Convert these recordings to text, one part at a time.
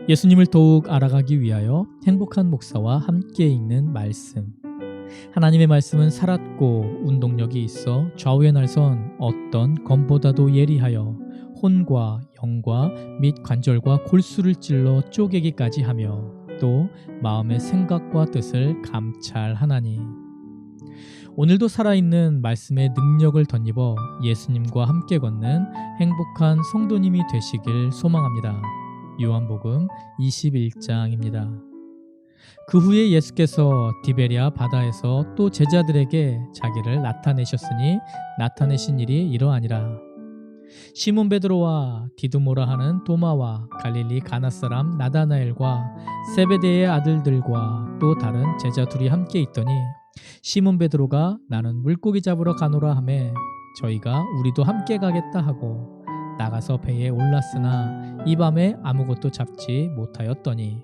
예수님을 더욱 알아가기 위하여 행복한 목사와 함께 읽는 말씀. 하나님의 말씀은 살았고 운동력이 있어 좌우의 날선 어떤 검보다도 예리하여 혼과 영과 및 관절과 골수를 찔러 쪼개기까지 하며 또 마음의 생각과 뜻을 감찰하나니. 오늘도 살아있는 말씀의 능력을 덧입어 예수님과 함께 걷는 행복한 성도님이 되시길 소망합니다. 요한복음 21장입니다. 그 후에 예수께서 디베랴 바다에서 또 제자들에게 자기를 나타내셨으니 나타내신 일이 이러하니라. 시몬 베드로와 디두모라 하는 도마와 갈릴리 가나 사람 나다나엘과 세베대의 아들들과 또 다른 제자 둘이 함께 있더니 시몬 베드로가 나는 물고기 잡으러 가노라 하매 저희가 우리도 함께 가겠다 하고 나가서 배에 올랐으나 이 밤에 아무것도 잡지 못하였더니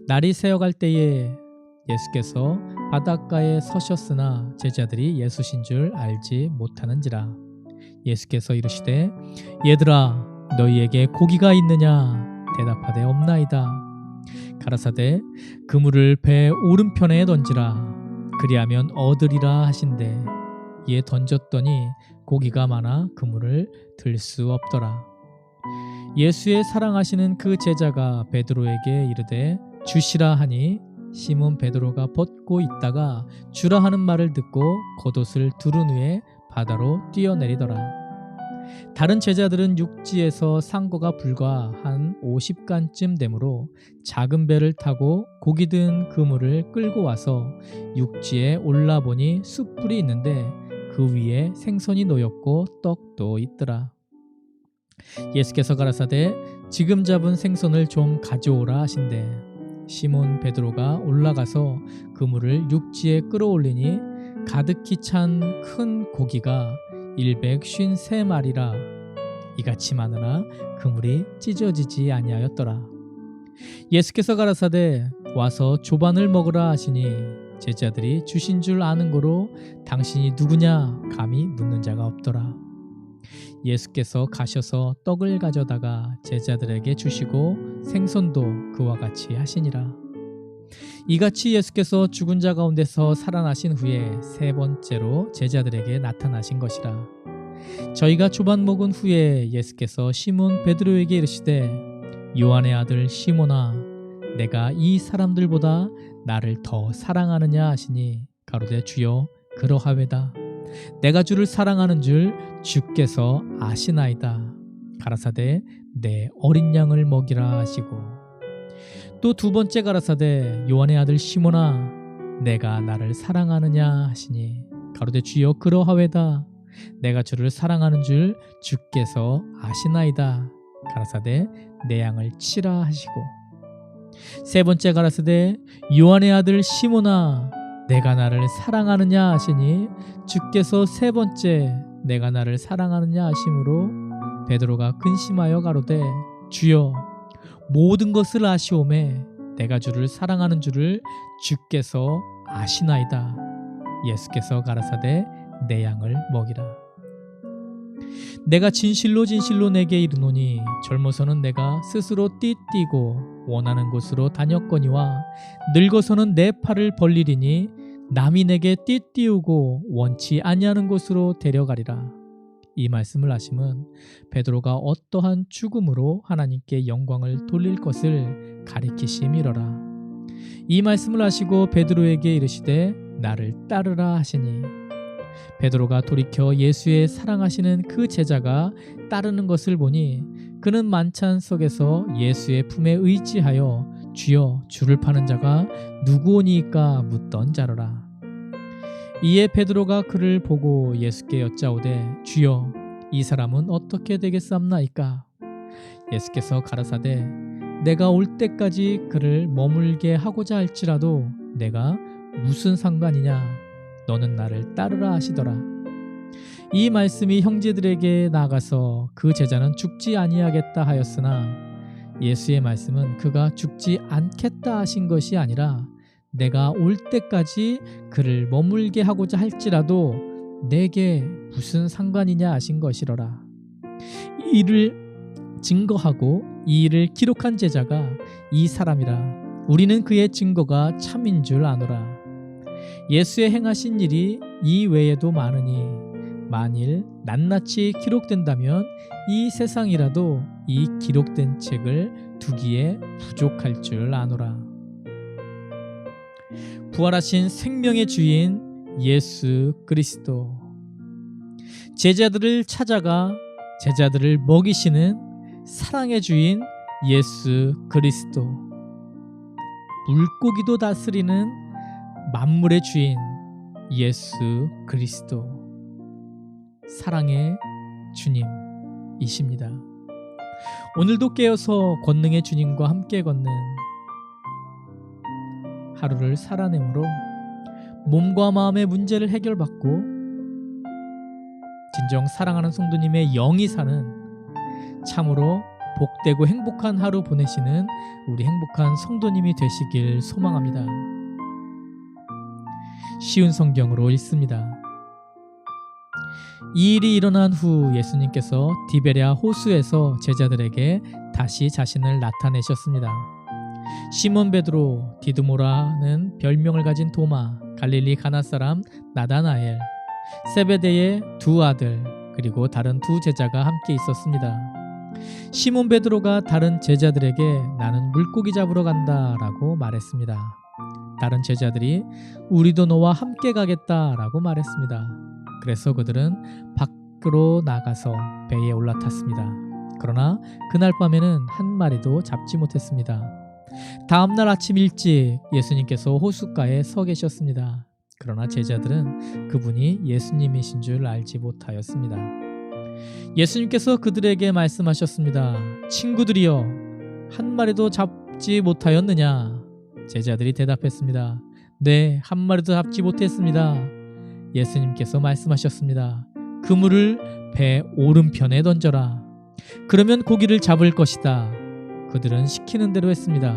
날이 새어갈 때에 예수께서 바닷가에 서셨으나 제자들이 예수신 줄 알지 못하는지라. 예수께서 이르시되 얘들아 너희에게 고기가 있느냐 대답하되 없나이다. 가라사대 그물을 배 오른편에 던지라 그리하면 얻으리라 하신대 이에 던졌더니 고기가 많아 그물을 들 수 없더라. 예수의 사랑하시는 그 제자가 베드로에게 이르되 주시라 하니 시몬 베드로가 벗고 있다가 주라 하는 말을 듣고 겉옷을 두른 후에 바다로 뛰어내리더라. 다른 제자들은 육지에서 상거가 불과 한 50간쯤 되므로 작은 배를 타고 고기 든 그물을 끌고 와서 육지에 올라보니 숯불이 있는데 그 위에 생선이 놓였고 떡도 있더라. 예수께서 가라사대 지금 잡은 생선을 좀 가져오라 하신대 시몬 베드로가 올라가서 그물을 육지에 끌어올리니 가득히 찬 큰 고기가 153마리라 이같이 많으나 그물이 찢어지지 아니하였더라. 예수께서 가라사대 와서 조반을 먹으라 하시니 제자들이 주신 줄 아는 고로 당신이 누구냐 감히 묻는 자가 없더라. 예수께서 가셔서 떡을 가져다가 제자들에게 주시고 생선도 그와 같이 하시니라. 이같이 예수께서 죽은 자 가운데서 살아나신 후에 세 번째로 제자들에게 나타나신 것이라. 저희가 조반 먹은 후에 예수께서 시몬 베드로에게 이르시되 요한의 아들 시몬아 내가 이 사람들보다 나를 더 사랑하느냐 하시니 가로되 주여 그러하외다. 내가 주를 사랑하는 줄 주께서 아시나이다. 가라사대 내 어린 양을 먹이라 하시고 또 두 번째 가라사대 요한의 아들 시몬아 내가 나를 사랑하느냐 하시니 가로되 주여 그러하외다. 내가 주를 사랑하는 줄 주께서 아시나이다. 가라사대 내 양을 치라 하시고 세 번째 가라사대 요한의 아들 시몬아 내가 나를 사랑하느냐 하시니 주께서 세 번째 내가 나를 사랑하느냐 하심으로 베드로가 근심하여 가로되 주여 모든 것을 아시오매 내가 주를 사랑하는 줄을 주께서 아시나이다. 예수께서 가라사대 내 양을 먹이라. 내가 진실로 진실로 내게 이르노니 젊어서는 내가 스스로 띠뛰고 원하는 곳으로 다녔거니와 늙어서는 내 팔을 벌리리니 남이 내게 띠띠우고 원치 아니하는 곳으로 데려가리라. 이 말씀을 하심은 베드로가 어떠한 죽음으로 하나님께 영광을 돌릴 것을 가리키심이러라. 이 말씀을 하시고 베드로에게 이르시되 나를 따르라 하시니 베드로가 돌이켜 예수의 사랑하시는 그 제자가 따르는 것을 보니 그는 만찬 속에서 예수의 품에 의지하여 주여 주를 파는 자가 누구오니이까 묻던 자로라. 이에 베드로가 그를 보고 예수께 여짜오되 주여 이 사람은 어떻게 되겠사옵나이까? 예수께서 가라사대 내가 올 때까지 그를 머물게 하고자 할지라도 내가 무슨 상관이냐 너는 나를 따르라 하시더라. 이 말씀이 형제들에게 나가서 그 제자는 죽지 아니하겠다 하였으나 예수의 말씀은 그가 죽지 않겠다 하신 것이 아니라 내가 올 때까지 그를 머물게 하고자 할지라도 내게 무슨 상관이냐 하신 것이로라. 이를 증거하고 이 일을 기록한 제자가 이 사람이라. 우리는 그의 증거가 참인 줄 아노라. 예수의 행하신 일이 이 외에도 많으니 만일 낱낱이 기록된다면 이 세상이라도 이 기록된 책을 두기에 부족할 줄 아노라. 부활하신 생명의 주인 예수 그리스도, 제자들을 찾아가 제자들을 먹이시는 사랑의 주인 예수 그리스도, 물고기도 다스리는 만물의 주인 예수 그리스도, 사랑의 주님이십니다. 오늘도 깨어서 권능의 주님과 함께 걷는 하루를 살아내므로 몸과 마음의 문제를 해결받고 진정 사랑하는 성도님의 영이 사는 참으로 복되고 행복한 하루 보내시는 우리 행복한 성도님이 되시길 소망합니다. 쉬운 성경으로 읽습니다. 이 일이 일어난 후 예수님께서 디베랴 호수에서 제자들에게 다시 자신을 나타내셨습니다. 시몬 베드로, 디드모라는 별명을 가진 도마, 갈릴리 가나 사람 나다나엘, 세베대의 두 아들, 그리고 다른 두 제자가 함께 있었습니다. 시몬 베드로가 다른 제자들에게 나는 물고기 잡으러 간다 라고 말했습니다. 다른 제자들이 우리도 너와 함께 가겠다 라고 말했습니다. 그래서 그들은 밖으로 나가서 배에 올라탔습니다. 그러나 그날 밤에는 한 마리도 잡지 못했습니다. 다음날 아침 일찍 예수님께서 호숫가에 서 계셨습니다. 그러나 제자들은 그분이 예수님이신 줄 알지 못하였습니다. 예수님께서 그들에게 말씀하셨습니다. 친구들이여, 한 마리도 잡지 못하였느냐? 제자들이 대답했습니다. 네, 한 마리도 잡지 못했습니다. 예수님께서 말씀하셨습니다. 그물을 배 오른편에 던져라. 그러면 고기를 잡을 것이다. 그들은 시키는 대로 했습니다.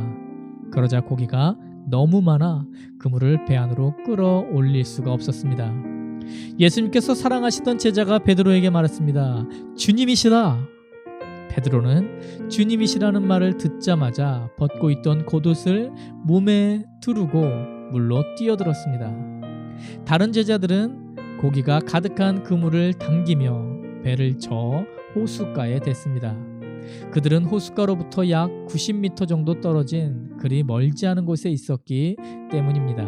그러자 고기가 너무 많아 그물을 배 안으로 끌어올릴 수가 없었습니다. 예수님께서 사랑하시던 제자가 베드로에게 말했습니다. 주님이시라. 베드로는 주님이시라는 말을 듣자마자 벗고 있던 겉옷을 몸에 두르고 물로 뛰어들었습니다. 다른 제자들은 고기가 가득한 그물을 당기며 배를 저어 호숫가에 댔습니다. 그들은 호숫가로부터 약 90m 정도 떨어진 그리 멀지 않은 곳에 있었기 때문입니다.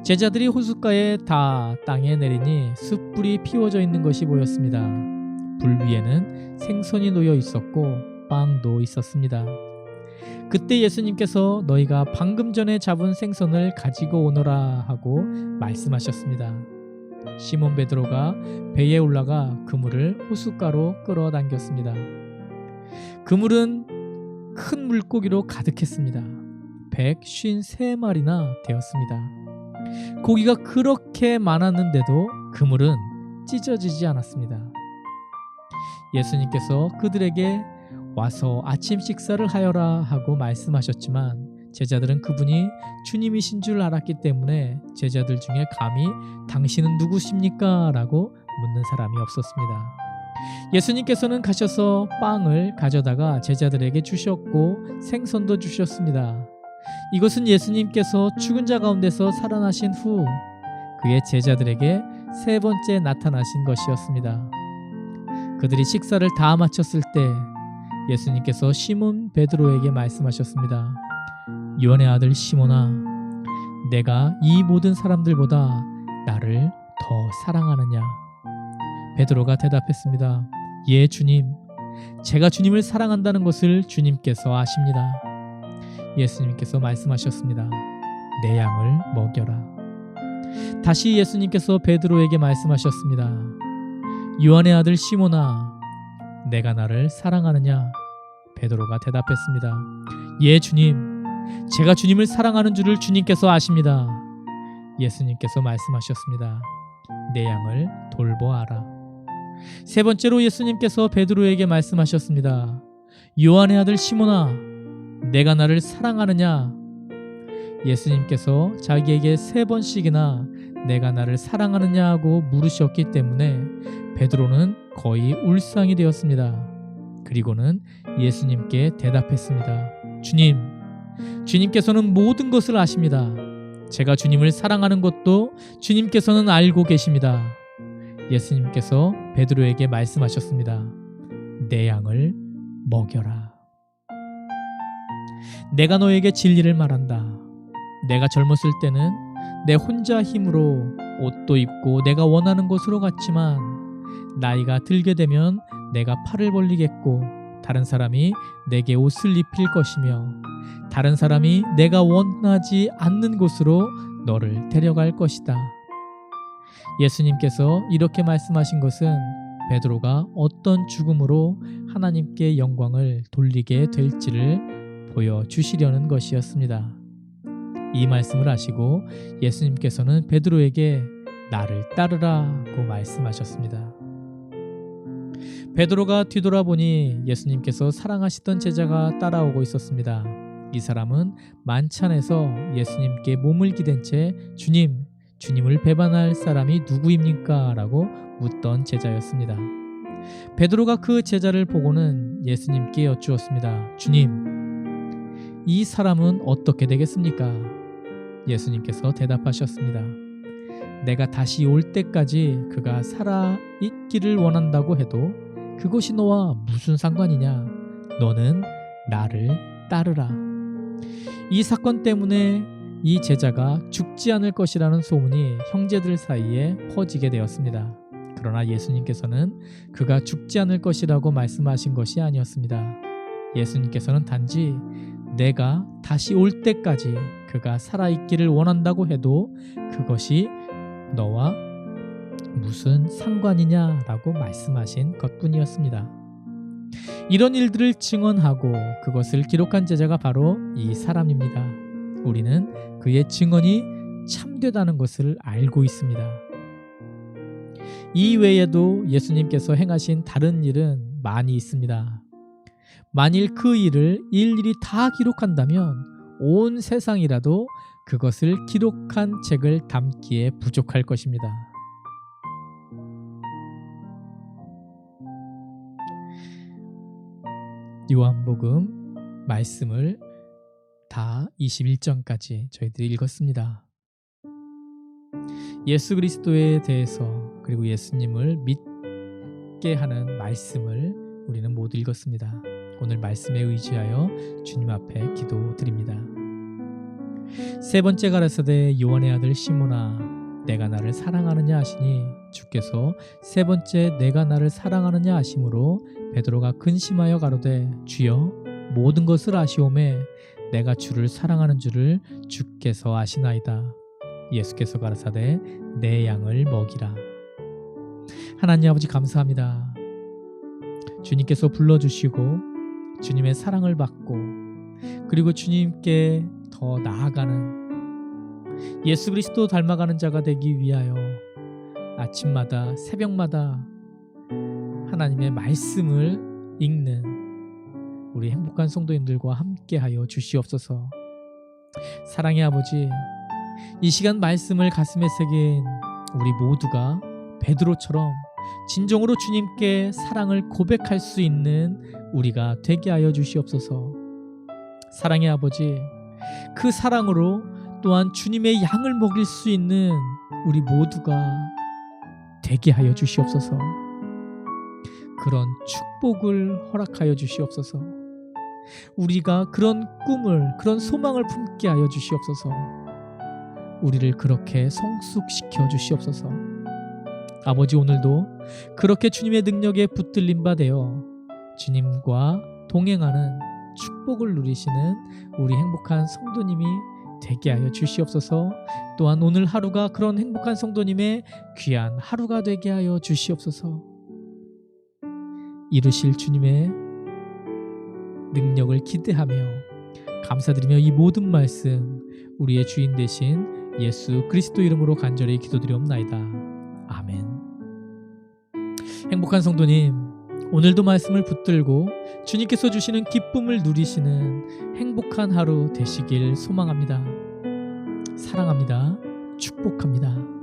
제자들이 호숫가에 다 땅에 내리니 숯불이 피워져 있는 것이 보였습니다. 불 위에는 생선이 놓여 있었고 빵도 있었습니다. 그때 예수님께서 너희가 방금 전에 잡은 생선을 가지고 오너라 하고 말씀하셨습니다. 시몬 베드로가 배에 올라가 그물을 호숫가로 끌어당겼습니다. 그물은 큰 물고기로 가득했습니다. 153마리나 되었습니다. 고기가 그렇게 많았는데도 그물은 찢어지지 않았습니다. 예수님께서 그들에게 와서 아침 식사를 하여라 하고 말씀하셨지만 제자들은 그분이 주님이신 줄 알았기 때문에 제자들 중에 감히 당신은 누구십니까? 라고 묻는 사람이 없었습니다. 예수님께서는 가셔서 빵을 가져다가 제자들에게 주셨고 생선도 주셨습니다. 이것은 예수님께서 죽은 자 가운데서 살아나신 후 그의 제자들에게 세 번째 나타나신 것이었습니다. 그들이 식사를 다 마쳤을 때 예수님께서 시몬 베드로에게 말씀하셨습니다. 요한의 아들 시몬아, 내가 이 모든 사람들보다 나를 더 사랑하느냐? 베드로가 대답했습니다. 예, 주님. 제가 주님을 사랑한다는 것을 주님께서 아십니다. 예수님께서 말씀하셨습니다. 내 양을 먹여라. 다시 예수님께서 베드로에게 말씀하셨습니다. 요한의 아들 시몬아, 내가 나를 사랑하느냐? 베드로가 대답했습니다. 예, 주님. 제가 주님을 사랑하는 줄을 주님께서 아십니다. 예수님께서 말씀하셨습니다. 내 양을 돌보아라. 세 번째로 예수님께서 베드로에게 말씀하셨습니다. 요한의 아들 시몬아, 내가 나를 사랑하느냐? 예수님께서 자기에게 세 번씩이나 내가 나를 사랑하느냐 하고 물으셨기 때문에 베드로는 거의 울상이 되었습니다. 그리고는 예수님께 대답했습니다. 주님께서는 모든 것을 아십니다. 제가 주님을 사랑하는 것도 주님께서는 알고 계십니다. 예수님께서 베드로에게 말씀하셨습니다. 내 양을 먹여라. 내가 너에게 진리를 말한다. 내가 젊었을 때는 내 혼자 힘으로 옷도 입고 내가 원하는 곳으로 갔지만 나이가 들게 되면 내가 팔을 벌리겠고 다른 사람이 내게 옷을 입힐 것이며 다른 사람이 내가 원하지 않는 곳으로 너를 데려갈 것이다. 예수님께서 이렇게 말씀하신 것은 베드로가 어떤 죽음으로 하나님께 영광을 돌리게 될지를 보여주시려는 것이었습니다. 이 말씀을 하시고 예수님께서는 베드로에게 나를 따르라고 말씀하셨습니다. 베드로가 뒤돌아보니 예수님께서 사랑하시던 제자가 따라오고 있었습니다. 이 사람은 만찬에서 예수님께 몸을 기댄 채 주님을 배반할 사람이 누구입니까? 라고 묻던 제자였습니다. 베드로가 그 제자를 보고는 예수님께 여쭈었습니다. 주님, 이 사람은 어떻게 되겠습니까? 예수님께서 대답하셨습니다. 내가 다시 올 때까지 그가 살아 있기를 원한다고 해도 그것이 너와 무슨 상관이냐? 너는 나를 따르라. 이 사건 때문에 이 제자가 죽지 않을 것이라는 소문이 형제들 사이에 퍼지게 되었습니다. 그러나 예수님께서는 그가 죽지 않을 것이라고 말씀하신 것이 아니었습니다. 예수님께서는 단지 내가 다시 올 때까지 그가 살아있기를 원한다고 해도 그것이 너와 무슨 상관이냐라고 말씀하신 것뿐이었습니다. 이런 일들을 증언하고 그것을 기록한 제자가 바로 이 사람입니다. 우리는 그의 증언이 참되다는 것을 알고 있습니다. 이 외에도 예수님께서 행하신 다른 일은 많이 있습니다. 만일 그 일을 일일이 다 기록한다면 온 세상이라도 그것을 기록한 책을 담기에 부족할 것입니다. 요한복음 말씀을 다 21장까지 저희들이 읽었습니다. 예수 그리스도에 대해서 그리고 예수님을 믿게 하는 말씀을 우리는 모두 읽었습니다. 오늘 말씀에 의지하여 주님 앞에 기도드립니다. 세 번째 가라사대 요한의 아들 시몬아, 내가 나를 사랑하느냐 하시니 주께서 세 번째 내가 나를 사랑하느냐 하심으로 베드로가 근심하여 가로되 주여 모든 것을 아시오매 내가 주를 사랑하는 줄을 주께서 아시나이다. 예수께서 가라사대 내 양을 먹이라. 하나님 아버지 감사합니다. 주님께서 불러주시고 주님의 사랑을 받고 그리고 주님께 더 나아가는 예수 그리스도 닮아가는 자가 되기 위하여 아침마다 새벽마다 하나님의 말씀을 읽는 우리 행복한 성도님들과 함께하여 주시옵소서. 사랑의 아버지, 이 시간 말씀을 가슴에 새긴 우리 모두가 베드로처럼 진정으로 주님께 사랑을 고백할 수 있는 우리가 되게 하여 주시옵소서. 사랑의 아버지, 그 사랑으로 또한 주님의 양을 먹일 수 있는 우리 모두가 되게 하여 주시옵소서. 그런 축복을 허락하여 주시옵소서. 우리가 그런 꿈을, 그런 소망을 품게 하여 주시옵소서. 우리를 그렇게 성숙시켜 주시옵소서. 아버지, 오늘도 그렇게 주님의 능력에 붙들린 바 되어 주님과 동행하는 축복을 누리시는 우리 행복한 성도님이 되게 하여 주시옵소서. 또한 오늘 하루가 그런 행복한 성도님의 귀한 하루가 되게 하여 주시옵소서. 이루실 주님의 능력을 기대하며 감사드리며 이 모든 말씀 우리의 주인 되신 예수 그리스도 이름으로 간절히 기도드리옵나이다. 아멘. 행복한 성도님, 오늘도 말씀을 붙들고 주님께서 주시는 기쁨을 누리시는 행복한 하루 되시길 소망합니다. 사랑합니다. 축복합니다.